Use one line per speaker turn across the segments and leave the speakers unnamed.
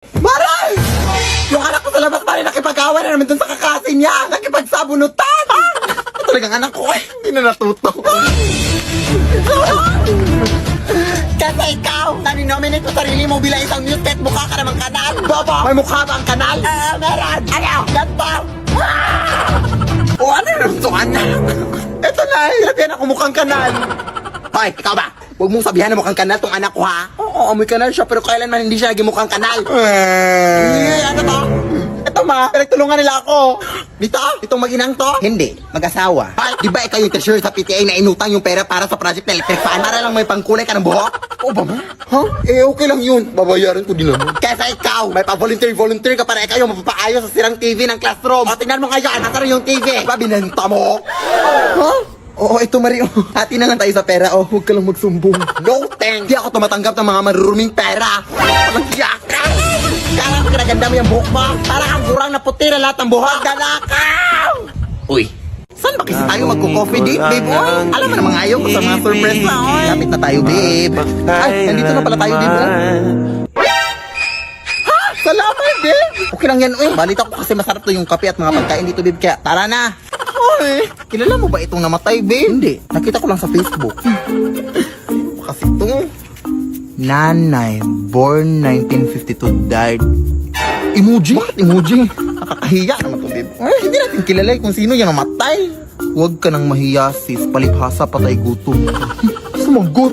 Maray! Yung anak ko sa labas pa rin nakipag-awa na naman dun sa kakasin niya. Nakipagsabunutan. Talagang anak ko eh. Hindi na natuto. Kasi ikaw, nani-nominate mo sarili mo bilang isang news kahit mukha ka namang kanal. Bobo, may mukha ba ang kanal? Meron. Ano? Ganto. O ano yung sukan na? Eto na, sabihan ako mukhang kanal. Hoy, ikaw ba? Huwag mong sabihan na mukhang kanal tong anak ko ha. Oo, amoy kanal siya pero kailanman hindi siya naging mukhang kanal. Ano to? Ito ma, pinagtulungan nila ako. Dito? Itong mag-inang to? Hindi, mag-asawa. Ay, di ba ikaw yung treasurer sa PTA na inutang yung pera para sa project na electric fan? Para lang may pangkulay ka ng buhok? Oo ba ma? Ha? Eh, okay lang yun. Babayaran ko din naman. Kesa ikaw, may pa-volunteer ka para ikaw yung mapapaayos sa sirang TV ng classroom. O, tingnan mo ngayon, nasa yung TV. Ba, binenta mo? Ha? Oo, ito Mario. Hati na lang tayo sa pera. Oh, huwag ka lang magsumbong. No thanks. Di ako tumatanggap ng mga maruruming pera. Walang yaka. Kala ko kinaganda mo yung buhok mo. Para kang kurang na puti na lahat ng buhok. Dalakaw! Uy, saan ba kasi tayo magko-coffee date, babe? Oy, alam mo namang ayaw ko sa mga surprise na. Oy, lapit na tayo, babe. Ay, nandito na pala tayo, babe. Ha? Salamat, babe. Okay lang yan, uy. Balita ko kasi masarap to yung kape at mga pagkain dito, babe. Kaya, tara na. Oy, kilala mo ba itong namatay, babe? Hindi. Nakita ko lang sa Facebook. Kasi ito. Nanay, born 1952, died. Emoji? Bakit emoji? Nakakahiya naman ito, babe. Ay, hindi natin kilala kung sino yung namatay. Huwag ka nang mahiya, sis. Palibhasa, patay gutom. Sumagot.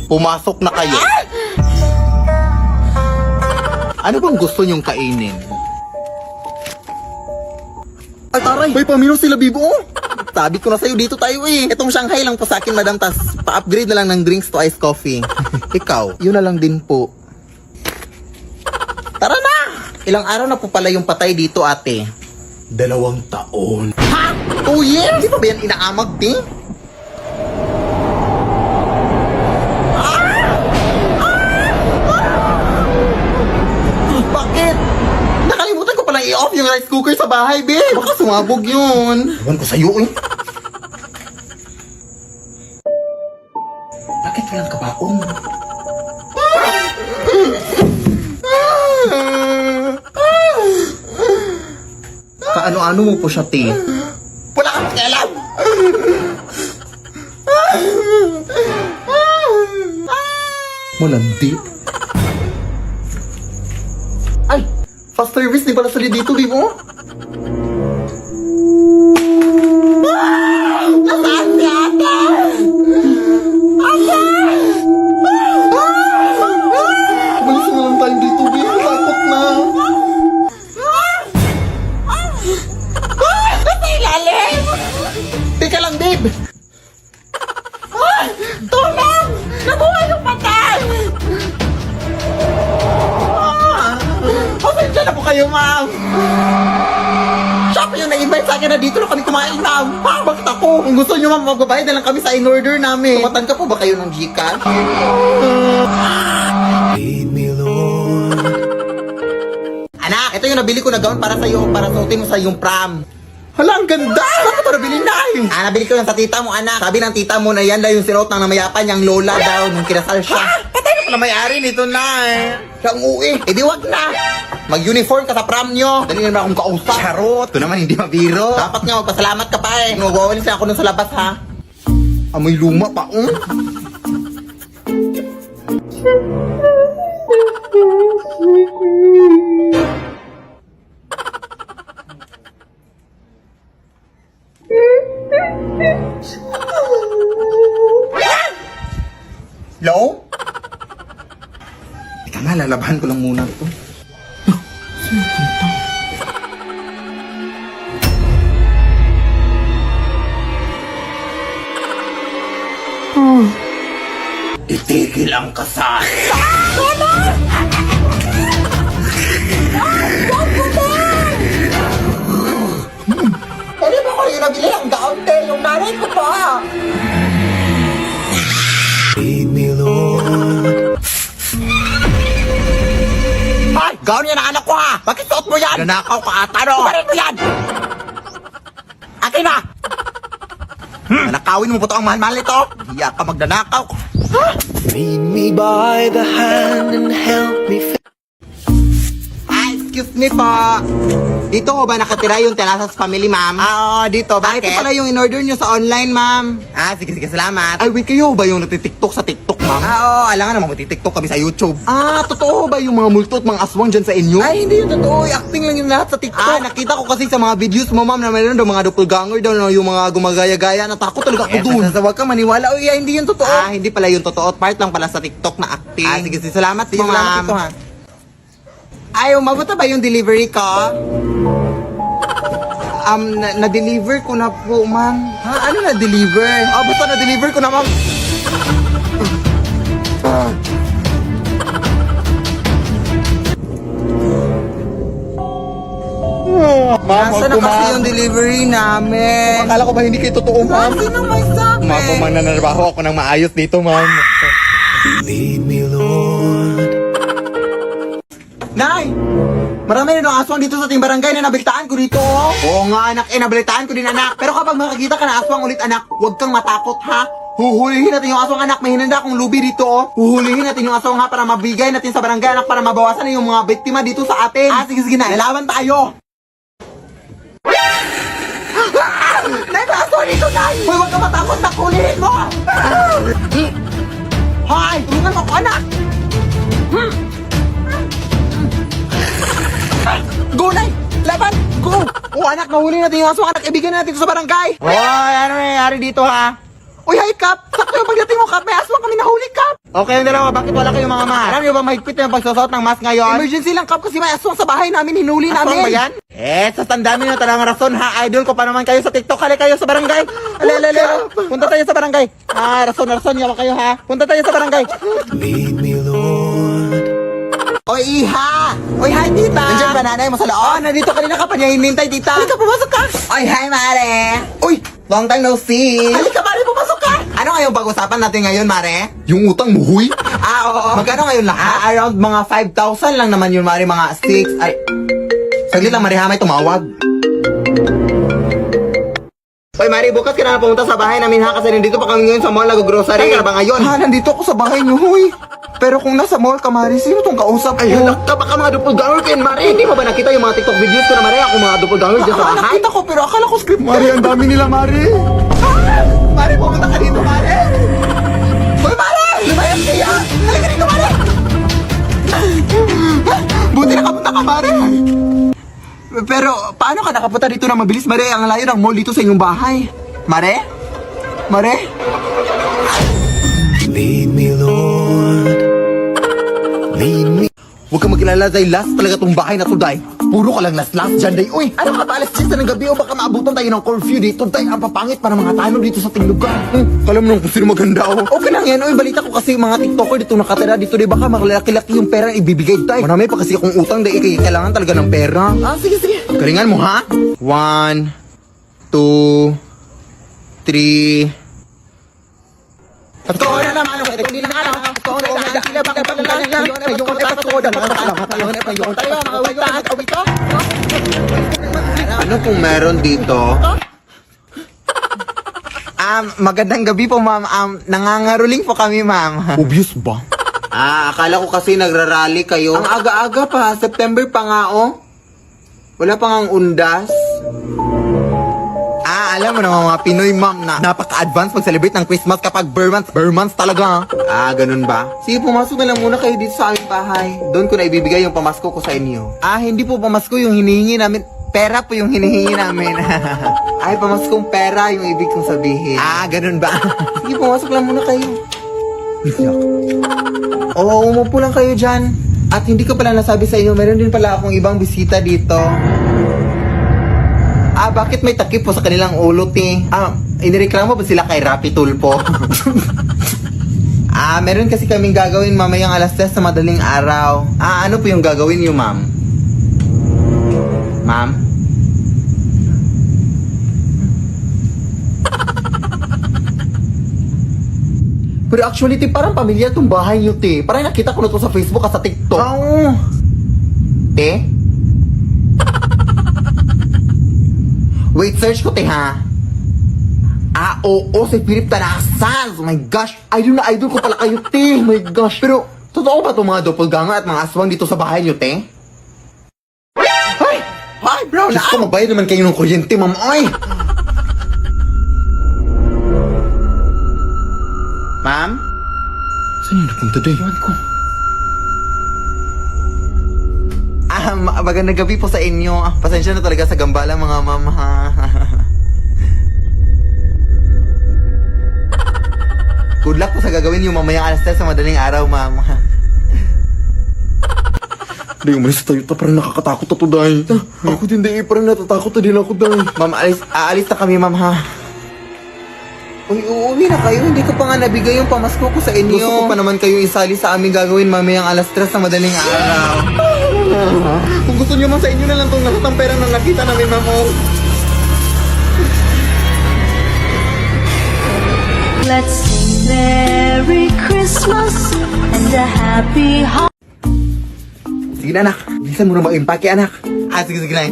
Pumasok na kayo. Ano bang gusto nyong kainin? Ay, taray! May pamino sila, Bibo! Sabi ko na sa'yo, dito tayo eh. Itong Shanghai lang po sa akin, madam, tas pa-upgrade na lang ng drinks to iced coffee. Ikaw, yun na lang din po. Tara na! Ilang araw na po pala yung patay dito, ate?
2 taon.
Ha? 2 years? Di pa ba yan inaamag, ti? Bakit? Nakalimutan ko palang i-off yung rice cooker sa bahay, babe. Baka sumabog yun. Ewan ko sa'yo, eh. Bakit walang kabaong? Kaano-ano mo po siya, te? Wala kang pakialam! Malandi. Ay! Fast service, di pala sali dito, di mo? Nasaan si ate? Ate! Umalis na lang tayo dito, babe. Takot na. Nasa ilalim! Teka lang, babe! Tulong! Nabuhay yung patay! Pasensya na po kayo, ma'am! Siya pa yung nag-invite sa akin na dito na kami kumain, ma'am! Ha? Bakit ako? Kung gusto nyo, ma'am, magbabayad na lang kami sa in-order namin. Tumatan ka po ba kayo ng Gcash?
Lead me, Lord.
Anak, ito yung nabili ko na gown para sa'yo, para suotin mo sa iyong prom. Hala, ang ganda! Saan ko ito nabili na eh? Nabili ko yan sa tita mo, anak. Sabi ng tita mo na yan daw yung sinuot ng namayapan niyang lola daw nung kinasal siya. Ha? Patay na pala may-ari nito na eh. Siya ang uwi. Eh di wag na. Mag-uniform ka sa prom nyo. Dali naman akong kausap. Charot. Ito naman hindi mabiro. Dapat nga magpasalamat ka pa eh. Nagwawalis na ako nun sa labas ha. Amoy luma pa. Hello? Teka nga, lalabahan ko lang muna ito.
Itigil ang kasal.
Pwede ba ko yung nabili ang gown, te? Yung nanay ko pa.
Lead me, Lord.
Ay! Gown yan ang anak ko ha! Bakit suot mo yan? Nanakaw ka ata no? Kumarin mo yan! Akin na! Nanakawin mo po ito ang mahal-mahal nito? Hiya ka magdanakaw.
Lead me by the hand and help me
excuse me po. Dito ko ba nakatira yung Telasas family, ma'am? Oo, dito. Bakit? Ito pala yung in-order nyo sa online, ma'am. Sige, salamat. Ay, wait, kayo ba yung natitiktok sa TikTok, ma'am? Oo, alam nga naman, matitiktok kami sa YouTube. Totoo ba yung mga multo at mga aswang dyan sa inyo? Ay, hindi yung totoo. Acting lang yung lahat sa TikTok. Nakita ko kasi sa mga videos mo, ma'am, na mayroon daw mga doppelganger daw, yung mga gumagaya-gaya. Natakot talaga ako dun. Huwag kang maniwala. Uy, hindi yung totoo. Hindi pala yung totoo. Part lang pala sa TikTok na acting. Sige, salamat po, ma'am. Ay, umabot na ba yung delivery ko? Na-deliver ko na po, ma'am. Ano na-deliver? Basta na-deliver ko na, ma'am. Ma'am, nasa na kasi yung delivery namin? Akala ko ba hindi kayo totoo, ma'am? Kasi nang may sabi. Ma'am, kung mananarbaho ako ng maayos dito, ma'am.
Lead me, Lord.
Nay! Marami na ng aswang dito sa ating barangay na nabalitaan ko dito, oh. Oo nga, anak. Nabalitaan ko din, anak. Pero kapag makakita ka ng aswang ulit, anak, huwag kang matakot, ha? Huhulihin natin yung aswang, anak. May hinanda akong lubi dito, oh. Huhulihin natin yung aswang, ha, para mabigay natin sa barangay, anak, para mabawasan na yung mga biktima dito sa atin. Sige, na. Lalaban tayo. Nay, may aswang dito, Nay! Hoy, huwag kang matakot, nak. Hulihin mo! Hoy, tulungan mo ako, anak! Go, Nay! Laban! Go! Anak, nahuli natin yung aswang, anak. Ibigay natin ito sa barangay. Hoy, ano nangyayari dito, ha? Uy, hi, Kap! Sakto yung pagdating mo, Kap. May aswang kami nahuli, Kap. Okay, yung dalawa. Bakit wala kayong mga mask? Alam niyo ba mahigpit na yung pagsusot ng mask ngayon? Emergency lang, Kap, kasi may aswang sa bahay namin. Hinuli namin. Aswang ba yan? Sa tanda nyo talagang rason, ha? Idol ko pa naman kayo sa TikTok. Hali kayo sa barangay. Alala. Punta tayo sa barangay. Rason. Yawa kayo, ha? Punta tayo sa barangay.
Lead me, Lord.
Oy, Iha! Oy, hi, tita! Nandiyan ba nanay mo sa loob? Nandito kanina ka pa niya hinintay, tita. Halika, pumasok ka! Oy, hi, Mare! Uy, long time no see! Halika, Mare, pumasok ka! Ano ngayong pag-usapan natin ngayon, Mare?
Yung utang mo, huy?
Oo. Magkano ngayon lahat? Around mga 5,000 lang naman yun, Mare. Mga 6, ay... Saglit lang, Mare, ha? May tumawag. Oy, Mari, bukas ka na pumunta sa bahay namin, ha? Kasi nandito pa kami ngayon sa mall, nag-grocery ka ba ngayon? Nandito ako sa bahay niyo, huy. Pero kung nasa mall ka, Mari, sino tong kausap ko? Ay, halak ka, baka mga doppelganger kayo, Mari. Hindi mo ba nakita yung mga TikTok videos ko na, Mari? Ako mga doppelganger dyan sa bahay? Nakita ko, pero akala ko script.
Mari, ang dami nila, Mari.
Mari, pumunta ka dito, Mari. Hoy, Mari! Lumayas kayo! Halika dito, Mari! Buti nakapunta ka, Mari. Pero, paano ka nakapunta dito na mabilis, Mare? Ang layo ng mall dito sa inyong bahay. Mare? Mare?
Lead me, Lord. Lead me.
Huwag kang mag-alala, Day. Last talaga tong bahay na to, Day. Puro ka lang last dyan, Day. Uy, ano ka ba? Alas 10 na ng gabi o baka maabutan tayo ng curfew dito, Day. Ang papangit para mga tanong dito sa ting lugar.
Kala mo nung kung sino maganda, oh.
Okay lang yan. Uy, balita ko kasi mga TikToker dito nakatira dito, Day. Baka makalaki-laki yung pera ibibigay, Day. Marami pa kasi akong utang, Day. Kailangan talaga ng pera. Sige. Galingan mo, ha? 1, 2, 3... Totoo na naman. Hindi na ano. Totoo na naman. Sila bakit pa lang. Yung totoo na ano pong meron dito? Magandang gabi po, ma'am. Nangangaruling po kami, ma'am.
Obvious ba?
Akala ko kasi nagrarally kayo. Ang aga-aga pa. September pa nga, oh. Wala pa ngang undas. Alam mo naman mga Pinoy, ma'am, na napaka-advance mag-celebrate ng Christmas kapag bare months talaga. Ganun ba? Sige, pumasok na lang muna kayo dito sa aming bahay. Doon ko na ibibigay yung pamasko ko sa inyo. Hindi po pamasko yung hinihingi namin. Pera po yung hinihingi namin. Ay, pamaskong pera yung ibig kong sabihin. Ganun ba? Sige, pumasok lang muna kayo. Oo, umupo lang kayo dyan. At hindi ko pala nasabi sa inyo, meron din pala akong ibang bisita dito. Bakit may takip po sa kanilang ulot, eh? Inireklamo ba sila kay Rapi Tulpo? Meron kasi kaming gagawin mamayang alas 10 sa madaling araw. Ano po yung gagawin niyo, ma'am? Ma'am? Pero actually, te, parang pamilya tong bahay niyo, te. Parang nakita ko na to sa Facebook at sa TikTok. Te? Wait, search ko, te, ha? Oo, si Philip Tarasas. Oh my gosh, idol ko pala kayo, te. Oh my gosh. Pero, totoo ba itong mga doppelganger at mga aswang dito sa bahay niyo, te? Ay, brown
Diyos ko, mabayad naman kayo ng kuryente, ma'am. Ay!
Ma'am?
Saan yung napunta day? Ewan ko.
Magandang gabi po sa inyo. Pasensya na talaga sa gambala mga ma'am ha. Good luck po sa gagawin yung mamaya alas 3 sa madaling araw, ma'am.
Day, umalis tayo. Parang nakakatakot na to, day. Ako din, day. Parang natatakot na din ako, day.
Ma'am, aalis na kami, ma'am ha. Uy, uuwi na kayo. Hindi ko pa nga nabigay yung pamasko ko sa inyo. Gusto ko pa naman kayo isali sa aming gagawin mamayang alas 3 sa madaling araw. Kung gusto niyo man sa inyo na lang itong lahat ng pera na nakita namin, ma'am.
Let's sing Merry Christmas and a Happy Holiday.
Sige na, anak. Bilisan mo na mag-impake, anak. Sige na.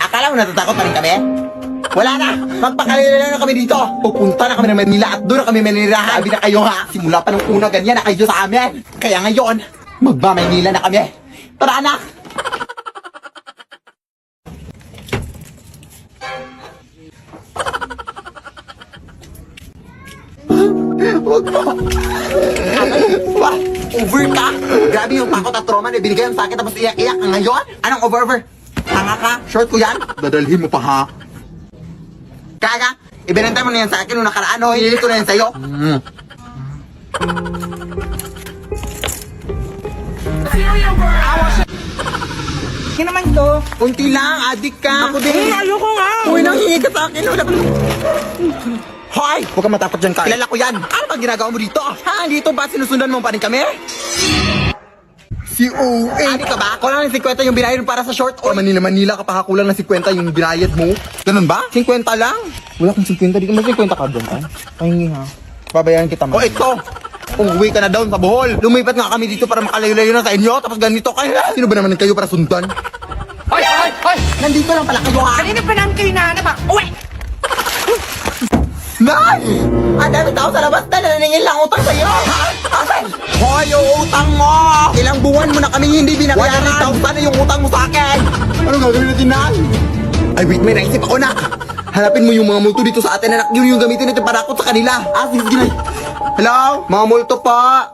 Akala mo natatakot pa rin kami? Wala na! Magpakalila na kami dito! Pupunta na kami ng Manila at doon na kami manirahan! Sabi na kayo ha! Simula pa nung una ganyan na kayo sa amin! Kaya ngayon, magma-Manila na kami! Tara, anak! Huwag mo! What? Over ka? Grabe yung takot at trauma na binigay mo sa akin tapos iyak-iyak ka ngayon? Anong over? Tanga ka? Short ko yan?
Dadalhin mo pa, ha?
Kaga, ibinantay mo na yan sa akin nung nakaraan, o hinilit ko na yan sa'yo. Yan naman to. Unti lang, adik ka. Ako din. Ayoko nga. Uy, nanghingi ka sa akin. Wala pa. Hoy! Huwag ka matakot dyan, Kyle. Kilala ko yan. Ano bang ginagawa mo dito? Ha? Dito ba sinusundan mo pa rin kami?
Si O.A.
Adik ka ba? Kulang ng 50 yung binayad para sa short. O,
Manila ka pa, kulang ng 50 yung binayad mo.
ganun ba? 50 lang?
Wala kang 50, di ka may 50 ka doon, ha? Pahingi, ha? Babayaran kita,
O, ito. Umuwi ka na down sa Bohol. Lumipat nga kami dito para makalayo-layo na sa inyo. Tapos ganito kayo.
Sino ba naman kayo para sundan?
Hoy! Nandito lang pala kayo, ha?
Kanina pa namin kayo nahanap ha? Uwe!
Nay! Ang dami tao sa labas na naningin lang utang sa'yo! Asan? Hoy, yung utang mo! Ilang buwan mo na kami hindi binabayaran. 100,000 na yung utang mo sa akin!
Anong gagawin natin, Nay?
Ay, wait, may naisip ako, nak! Hanapin mo yung mga multo dito sa atin, anak. Yun yung gamitin natin para akot sa kanila. Sige, sige. Hello? Mga multo pa!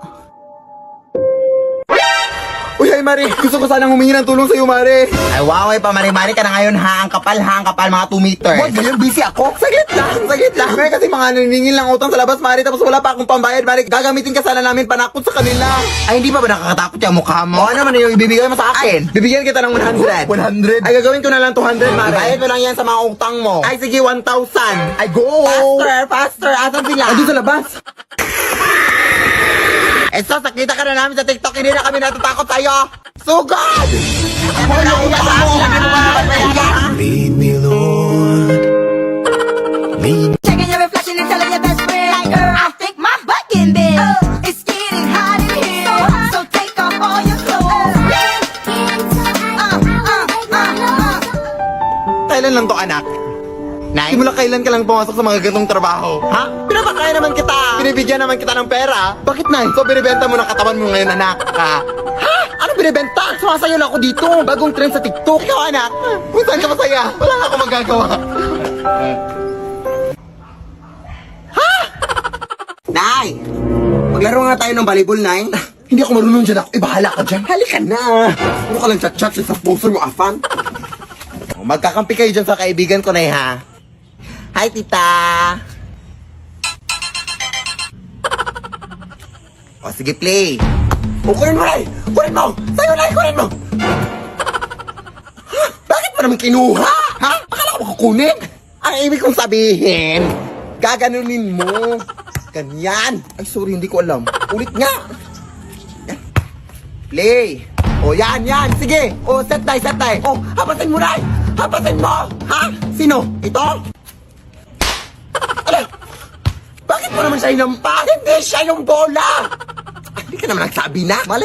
Uy, ay, Mari! Gusto ko sanang humingi ng tulong sa'yo, Mari! Ay, wow, ay, pamari-mari ka na ngayon, ha? Ang kapal, mga 2 meters. Wag, ngayon, busy ako. Saglit lang. May kasi mga naningin lang utang sa labas, Mari, tapos wala pa akong pambayad, Mari. Gagamitin ka sana namin panakot sa kanila. Ay, hindi ba nakakatakot yung mukha mo? Ano naman yung ibibigay mo sa akin? Bibigyan kita ng 100.
100?
Ay, gagawin ko na lang 200, Mari. Bayad mo lang yan sa mga utang mo. Ay, sige, 1,000. Ay, go! Faster! Asan sila? Andun sa labas. Esto, sakita ka na namin sa TikTok, hindi na kami natatakot sa'yo! Sugod!
Lead me, Lord. Lead
Checking your reflection and telling your best friend, like, I think my butt getting big. It's getting hot in here, so take off all your clothes.
Kailan lang to, anak? Nay? Simula kailan ka lang pumasok sa mga ganitong trabaho? Ha? Pinapakain naman kita! Binibigyan naman kita ng pera! Bakit, Nay? So, binibenta mo ng katawan mo ngayon, anak? Ha? Ano binibenta? Sumasayo lang ako dito! Bagong trend sa TikTok! Ikaw, anak! Kung saan ka masaya? Wala nga ako magagawa! Ha? Nay! Maglaro nga tayo ng volleyball, Nay!
Hindi ako marunong dyan ako. Bahala ka dyan.
Halika na!
Puro ka lang chat-chat sa sponsor mo, afam.
Magkakampi kayo dyan sa kaibigan ko, Nay, ha? Hi, tita! O, sige, play. O, kunin mo, Nay! Kunin mo! Sa'yo, Nay! Kunin mo! Bakit mo naman kinuha? Ha? Akala ko kukunin? Ang ibig kong sabihin, gaganunin mo. Ganyan. Ay, sorry, hindi ko alam. Ulit nga. Yan. Play. O, yan. Sige. O, set tayo. O, hapasin mo, Nay! Hapasin mo! Ha? Sino? Ito? Ano? Bakit mo naman siya hinampas? Hindi siya yung bola! Hindi ka naman nagsabi na. Mali.